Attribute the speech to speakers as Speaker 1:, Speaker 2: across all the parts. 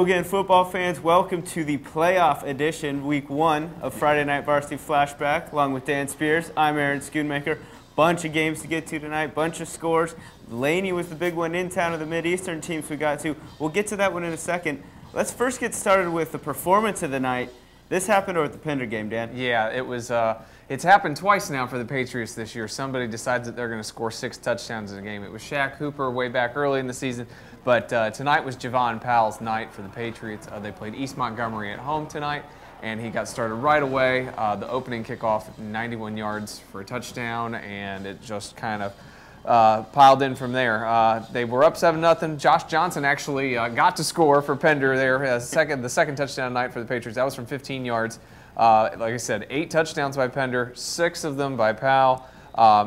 Speaker 1: Hello again, football fans. Welcome to the playoff edition, week 1 of Friday Night Varsity Flashback. Along with Dan Spears, I'm Aaron Schoonmaker. Bunch of games to get to tonight, bunch of scores. Laney was the big one in town of the Mid-Eastern teams we got to. We'll get to that one in a second. Let's first get started with the performance of the night. This happened over at the Pender game, Dan.
Speaker 2: Yeah, it was. It's happened twice now for the Patriots this year. Somebody decides that they're going to score 6 touchdowns in a game. It was Shaq Hooper way back early in the season, but tonight was Javon Powell's night for the Patriots. They played East Montgomery at home tonight, and he got started right away. The opening kickoff, 91 yards for a touchdown, and it just kind of piled in from there. They were up 7-0. Josh Johnson actually got to score for Pender there. The second touchdown night for the Patriots. That was from 15 yards. Like I said, 8 touchdowns by Pender, 6 of them by Powell,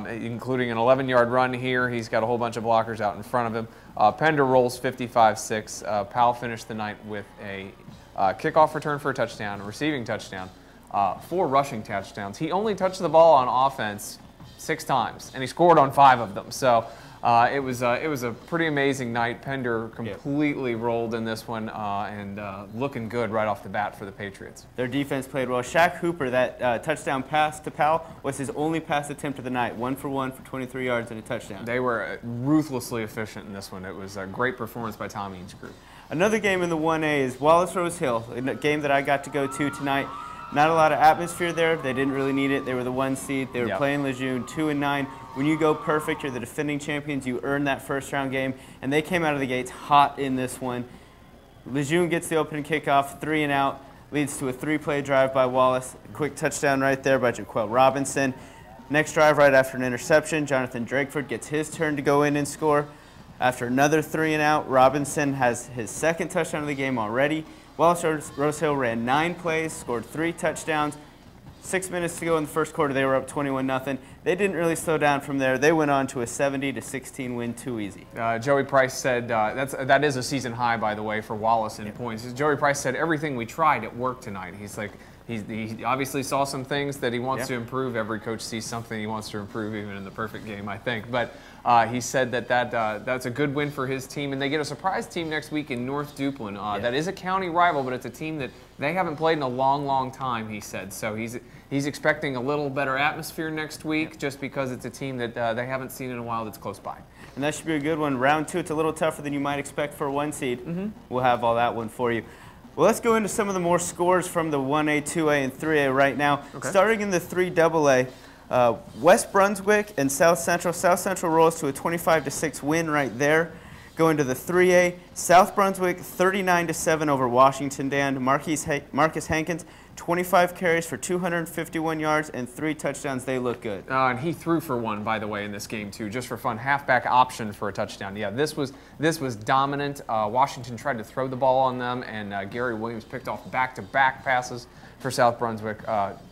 Speaker 2: including an 11-yard run here. He's got a whole bunch of blockers out in front of him. Pender rolls 55-6. Powell finished the night with a kickoff return for a touchdown, a receiving touchdown, 4 rushing touchdowns. He only touched the ball on offense 6 times, and he scored on 5 of them. So it was a pretty amazing night. Pender completely rolled in this one, and looking good right off the bat for the Patriots.
Speaker 1: Their defense played well. Shaq Hooper, that touchdown pass to Powell was his only pass attempt of the night, 1 for 1 for 23 yards and a touchdown.
Speaker 2: They were ruthlessly efficient in this one. It was a great performance by Tom Eads' group.
Speaker 1: Another game in the 1A is Wallace-Rose Hill, a game that I got to go to tonight. Not a lot of atmosphere there. They didn't really need it. They were the 1 seed. They were playing Lejeune, 2-9. When you go perfect, you're the defending champions. You earn that first-round game, and they came out of the gates hot in this one. Lejeune gets the opening kickoff, 3-and-out, leads to a 3-play drive by Wallace. A quick touchdown right there by Jaquel Robinson. Next drive right after an interception, Jonathan Drakeford gets his turn to go in and score. After another 3-and-out, Robinson has his 2nd touchdown of the game already. Wallace-Rose Hill ran 9 plays, scored 3 touchdowns. 6 minutes to go in the first quarter, they were up 21-0. They didn't really slow down from there. They went on to a 70-16 win, too easy.
Speaker 2: Joey Price said, that is a season high, by the way, for Wallace in points. Joey Price said, everything we tried at work tonight. He's like, he obviously saw some things that he wants to improve. Every coach sees something he wants to improve, even in the perfect game, I think. But he said that's a good win for his team, and they get a surprise team next week in North Duplin. That is a county rival, but it's a team that they haven't played in a long, long time, he said. So he's expecting a little better atmosphere next week just because it's a team that they haven't seen in a while that's close by.
Speaker 1: And that should be a good one. Round 2, it's a little tougher than you might expect for a 1 seed. We'll have all that one for you. Well, let's go into some of the more scores from the 1A, 2A, and 3A right now. Starting in the 3AA, West Brunswick and South Central. South Central rolls to a 25-6 win right there. Going to the 3A, South Brunswick 39-7 over Washington. Dan, Marcus Hankins, 25 carries for 251 yards and 3 touchdowns. They look good.
Speaker 2: And he threw for 1, by the way, in this game too, just for fun. Halfback option for a touchdown. Yeah, this was dominant. Washington tried to throw the ball on them, and Gary Williams picked off back-to-back passes for South Brunswick.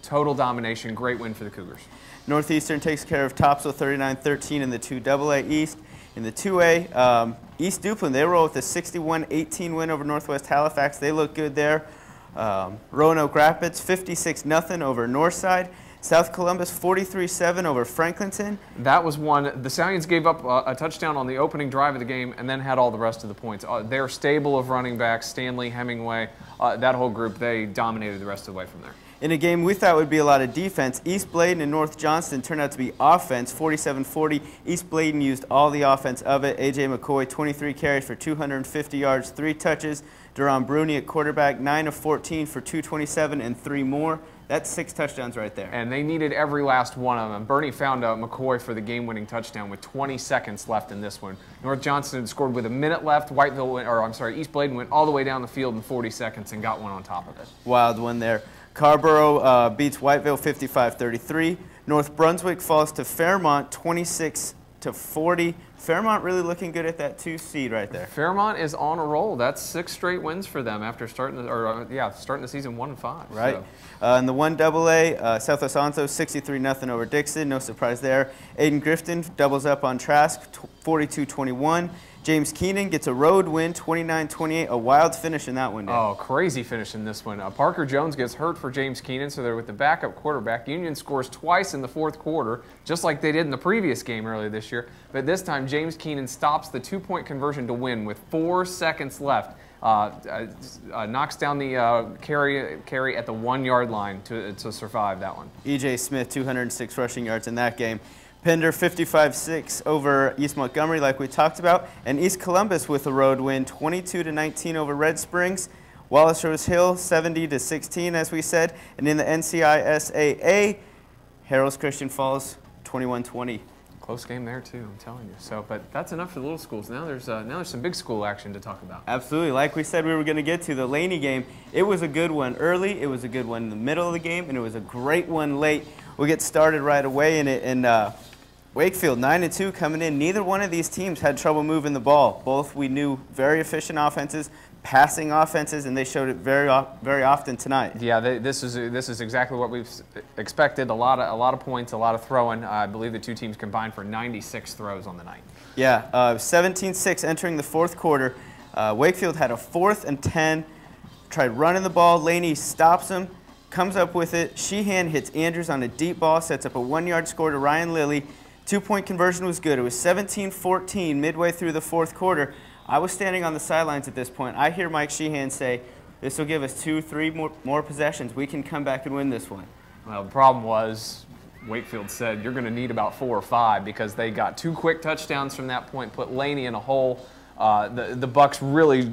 Speaker 2: Total domination. Great win for the Cougars.
Speaker 1: Northeastern takes care of Topsail 39-13 in the 2AA East. In the 2A, East Duplin, they roll with a 61-18 win over Northwest Halifax. They look good there. Roanoke Rapids, 56-0 over Northside. South Columbus, 43-7 over Franklinton.
Speaker 2: That was one. The Stallions gave up a touchdown on the opening drive of the game and then had all the rest of the points. Their stable of running backs, Stanley, Hemingway, that whole group, they dominated the rest of the way from there.
Speaker 1: In a game we thought would be a lot of defense, East Bladen and North Johnston turned out to be offense, 47-40. East Bladen used all the offense of it. A.J. McCoy, 23 carries for 250 yards, 3 touches. Duron Bruni at quarterback, 9 of 14 for 227 and 3 more. That's 6 touchdowns right there.
Speaker 2: And they needed every last one of them. Bernie found McCoy for the game-winning touchdown with 20 seconds left in this one. North Johnston scored with a minute left. East Bladen went all the way down the field in 40 seconds and got one on top of it.
Speaker 1: Wild one there. Carborough beats Whiteville 55-33. North Brunswick falls to Fairmont 26-40. Fairmont really looking good at that 2 seed right there.
Speaker 2: Fairmont is on a roll. That's 6 straight wins for them after starting the season 1-5.
Speaker 1: Right. So. In the 1AA, Southwest Onso 63-0 over Dixon. No surprise there. Aiden Grifton doubles up on Trask 42-21. James Keenan gets a road win, 29-28, a wild finish in that one. Dan.
Speaker 2: Oh, crazy finish in this one. Parker Jones gets hurt for James Keenan, so they're with the backup quarterback. Union scores twice in the 4th quarter, just like they did in the previous game earlier this year. But this time, James Keenan stops the 2-point conversion to win with 4 seconds left. knocks down the carry at the 1 yard line to survive that one.
Speaker 1: E.J. Smith, 206 rushing yards in that game. Pender 55-6 over East Montgomery, like we talked about, and East Columbus with a road win, 22-19 over Red Springs. Wallace-Rose Hill 70-16, as we said, and in the NCISAA, Harrell's Christian Falls 21-20.
Speaker 2: Close game there too, I'm telling you. So, but that's enough for the little schools. Now there's some big school action to talk about.
Speaker 1: Absolutely, like we said we were going to get to the Laney game. It was a good one early, it was a good one in the middle of the game, and it was a great one late. We'll get started right away in it. And Wakefield 9-2 coming in. Neither one of these teams had trouble moving the ball. Both we knew very efficient offenses, passing offenses, and they showed it very often tonight.
Speaker 2: Yeah, this is exactly what we've expected. A lot of points, a lot of throwing. I believe the two teams combined for 96 throws on the night.
Speaker 1: Yeah, 17-6 entering the fourth quarter. Wakefield had a 4th and 10. Tried running the ball. Laney stops him, comes up with it. Sheehan hits Andrews on a deep ball, sets up a 1-yard score to Ryan Lilly. 2-point conversion was good. It was 17-14 midway through the fourth quarter. I was standing on the sidelines at this point. I hear Mike Sheehan say, this will give us 2-3 more possessions. We can come back and win this one.
Speaker 2: Well, the problem was Wakefield said you're going to need about 4 or 5 because they got 2 quick touchdowns from that point, put Laney in a hole. The Bucks really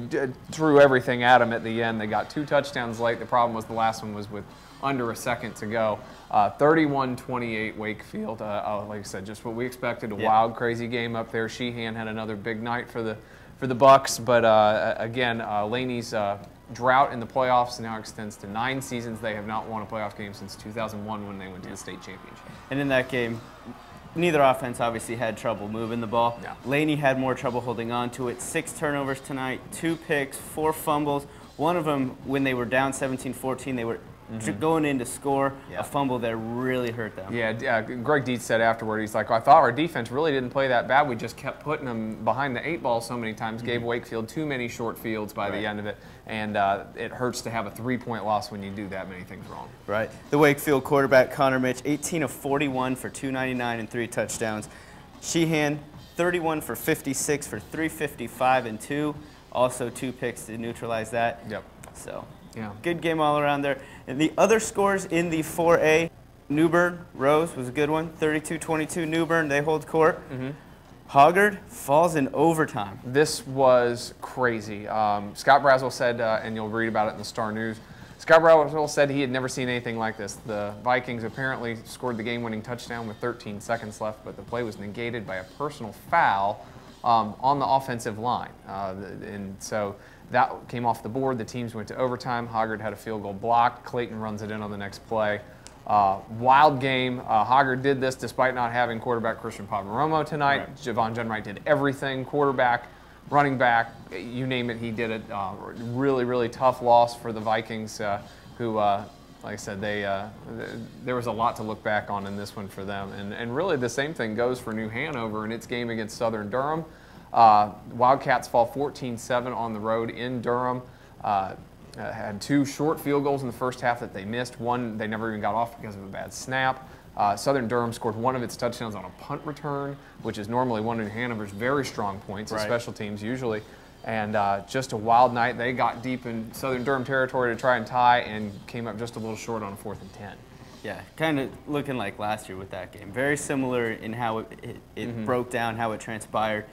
Speaker 2: threw everything at them at the end. They got 2 touchdowns late. The problem was the last one was with under a second to go. 31-28 Wakefield. Like I said, just what we expected. A wild, crazy game up there. Sheehan had another big night for the Bucks, but again, Laney's drought in the playoffs now extends to 9 seasons. They have not won a playoff game since 2001 when they went to the state championship.
Speaker 1: And in that game, neither offense obviously had trouble moving the ball.
Speaker 2: Yeah.
Speaker 1: Laney had more trouble holding on to it. 6 turnovers tonight, 2 picks, 4 fumbles. One of them, when they were down 17-14, they were going in to score a fumble that really hurt them.
Speaker 2: Yeah, Greg Dietz said afterward, he's like, I thought our defense really didn't play that bad. We just kept putting them behind the 8 ball so many times, gave Wakefield too many short fields by the end of it, and it hurts to have a 3-point loss when you do that many things wrong.
Speaker 1: Right. The Wakefield quarterback, Connor Mitch, 18 of 41 for 299 and 3 touchdowns. Sheehan, 31 for 56 for 355 and 2. Also 2 picks to neutralize that.
Speaker 2: Yep.
Speaker 1: So,
Speaker 2: yeah,
Speaker 1: good game all around there. And the other scores in the 4A, Newbern, Rose was a good one. 32-22 Newbern, they hold court. Hoggard falls in overtime.
Speaker 2: This was crazy. Scott Braswell said, and you'll read about it in the Star News, Scott Braswell said he had never seen anything like this. The Vikings apparently scored the game-winning touchdown with 13 seconds left, but the play was negated by a personal foul on the offensive line. And so that came off the board. The teams went to overtime. Hoggard had a field goal blocked. Clayton runs it in on the next play. Wild game. Hoggard did this despite not having quarterback Christian Pomeromo tonight. Right. Javon Jenwright did everything. Quarterback, running back, you name it, he did it. Really, really tough loss for the Vikings, who, like I said, there was a lot to look back on in this one for them. And really the same thing goes for New Hanover in its game against Southern Durham. Wildcats fall 14-7 on the road in Durham. Had 2 short field goals in the first half that they missed. One they never even got off because of a bad snap. Southern Durham scored one of its touchdowns on a punt return, which is normally one of New Hanover's very strong points, special teams usually. And just a wild night. They got deep in Southern Durham territory to try and tie and came up just a little short on a 4th and 10.
Speaker 1: Yeah, kind of looking like last year with that game. Very similar in how it broke down, how it transpired.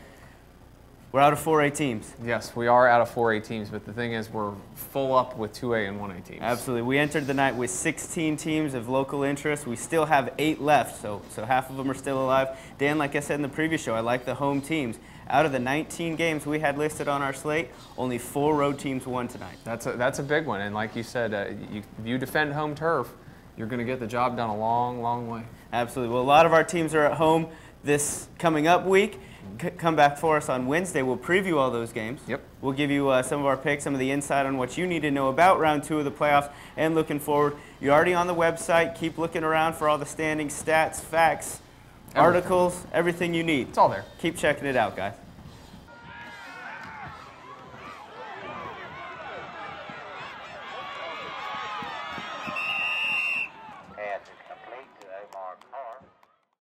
Speaker 1: We're out of 4A teams.
Speaker 2: Yes, we are out of 4A teams, but the thing is we're full up with 2A and 1A teams.
Speaker 1: Absolutely. We entered the night with 16 teams of local interest. We still have 8 left, so half of them are still alive. Dan, like I said in the previous show, I like the home teams. Out of the 19 games we had listed on our slate, only 4 road teams won tonight.
Speaker 2: That's a big one, and like you said, if you defend home turf, you're going to get the job done a long, long way.
Speaker 1: Absolutely. Well, a lot of our teams are at home this coming up week. Come back for us on Wednesday. We'll preview all those games.
Speaker 2: Yep.
Speaker 1: We'll give you some of our picks, some of the insight on what you need to know about round 2 of the playoffs, and looking forward. You're already on the website. Keep looking around for all the standings, stats, facts, articles, everything you need.
Speaker 2: It's all there.
Speaker 1: Keep checking it out, guys.